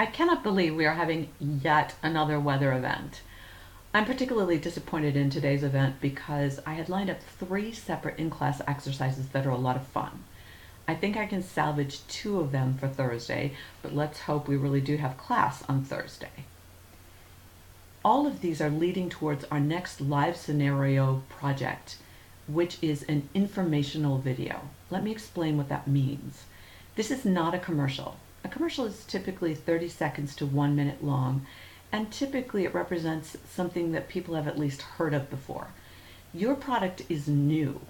I cannot believe we are having yet another weather event. I'm particularly disappointed in today's event because I had lined up 3 separate in-class exercises that are a lot of fun. I think I can salvage 2 of them for Thursday, but let's hope we really do have class on Thursday. All of these are leading towards our next live scenario project, which is an informational video. Let me explain what that means. This is not a commercial. A commercial is typically 30 seconds to 1 minute long, and typically it represents something that people have at least heard of before. Your product is new.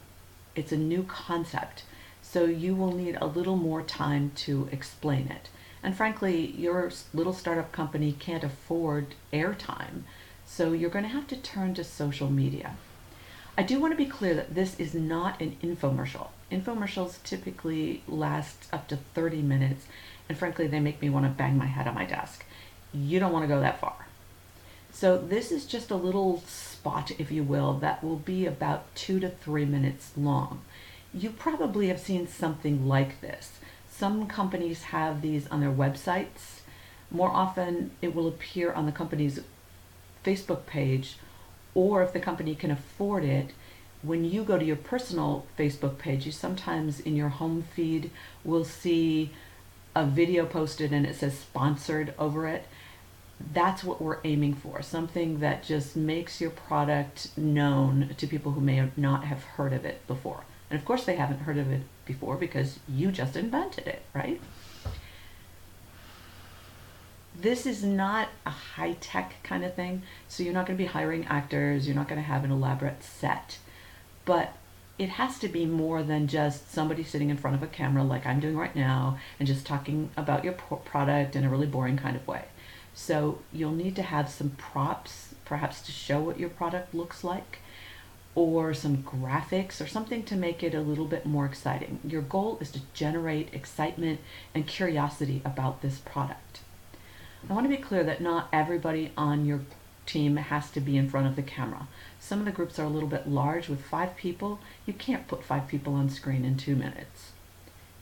It's a new concept, so you will need a little more time to explain it. And frankly, your little startup company can't afford airtime, so you're going to have to turn to social media. I do want to be clear that this is not an infomercial. Infomercials typically last up to 30 minutes, and frankly, they make me want to bang my head on my desk. You don't want to go that far. So this is just a little spot, if you will, that will be about 2 to 3 minutes long. You probably have seen something like this. Some companies have these on their websites. More often, it will appear on the company's Facebook page, or if the company can afford it, when you go to your personal Facebook page, you sometimes in your home feed will see a video posted and it says sponsored over it. That's what we're aiming for, something that just makes your product known to people who may not have heard of it before. And of course they haven't heard of it before because you just invented it, right? This is not a high-tech kind of thing, so you're not going to be hiring actors, you're not going to have an elaborate set. But it has to be more than just somebody sitting in front of a camera like I'm doing right now and just talking about your product in a really boring kind of way. So you'll need to have some props, perhaps to show what your product looks like, or some graphics or something to make it a little bit more exciting. Your goal is to generate excitement and curiosity about this product. I want to be clear that not everybody on your team has to be in front of the camera. Some of the groups are a little bit large. With 5 people, you can't put 5 people on screen in 2 minutes.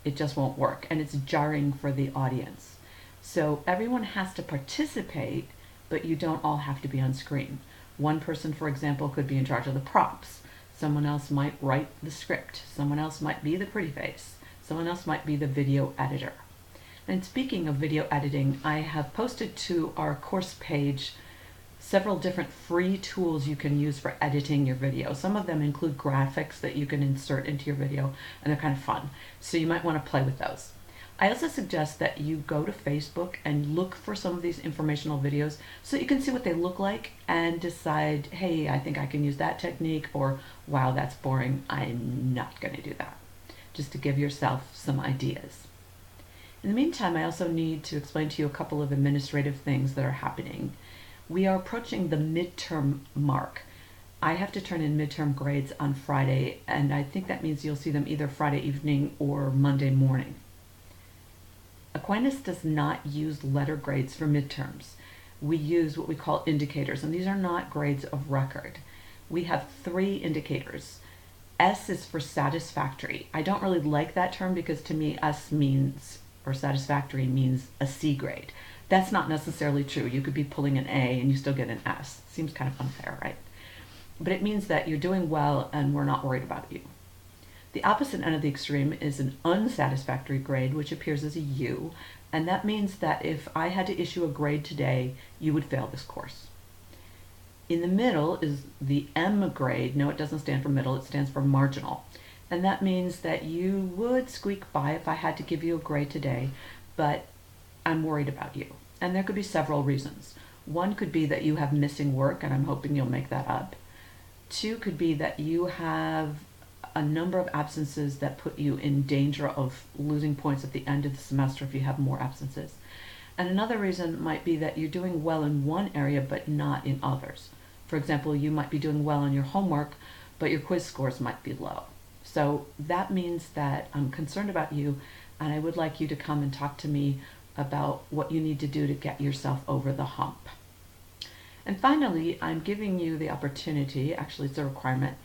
It just won't work, and it's jarring for the audience. So everyone has to participate, but you don't all have to be on screen. One person, for example, could be in charge of the props. Someone else might write the script. Someone else might be the pretty face. Someone else might be the video editor. And speaking of video editing, I have posted to our course page several different free tools you can use for editing your video. Some of them include graphics that you can insert into your video, and they're kind of fun. So you might want to play with those. I also suggest that you go to Facebook and look for some of these informational videos so you can see what they look like and decide, hey, I think I can use that technique, or wow, that's boring, I'm not going to do that. Just to give yourself some ideas. In the meantime, I also need to explain to you a couple of administrative things that are happening. We are approaching the midterm mark. I have to turn in midterm grades on Friday, and I think that means you'll see them either Friday evening or Monday morning. Aquinas does not use letter grades for midterms. We use what we call indicators, and these are not grades of record. We have 3 indicators. S is for satisfactory. I don't really like that term because to me S means, or satisfactory means, a C grade. That's not necessarily true. You could be pulling an A and you still get an S. Seems kind of unfair, right? But it means that you're doing well and we're not worried about you. The opposite end of the extreme is an unsatisfactory grade, which appears as a U, and that means that if I had to issue a grade today, you would fail this course. In the middle is the M grade. No, it doesn't stand for middle, it stands for marginal. And that means that you would squeak by if I had to give you a grade today, but I'm worried about you. And there could be several reasons. 1 could be that you have missing work, and I'm hoping you'll make that up. 2 could be that you have a number of absences that put you in danger of losing points at the end of the semester if you have more absences. And another reason might be that you're doing well in one area but not in others. For example, you might be doing well on your homework, but your quiz scores might be low. So that means that I'm concerned about you, and I would like you to come and talk to me about what you need to do to get yourself over the hump. And finally, I'm giving you the opportunity, actually it's a requirement,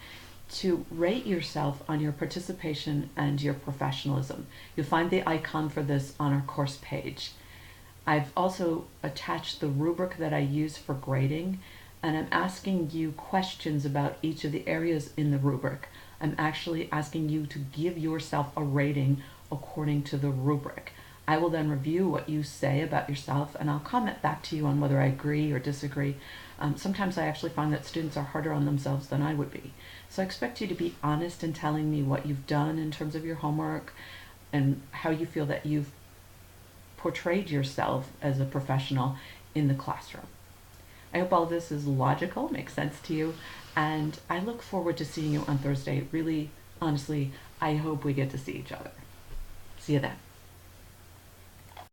to rate yourself on your participation and your professionalism. You'll find the icon for this on our course page. I've also attached the rubric that I use for grading, and I'm asking you questions about each of the areas in the rubric. I'm actually asking you to give yourself a rating according to the rubric. I will then review what you say about yourself, and I'll comment back to you on whether I agree or disagree. Sometimes I actually find that students are harder on themselves than I would be. So I expect you to be honest in telling me what you've done in terms of your homework and how you feel that you've portrayed yourself as a professional in the classroom. I hope all this is logical, makes sense to you, and I look forward to seeing you on Thursday. Really, honestly, I hope we get to see each other. See you then.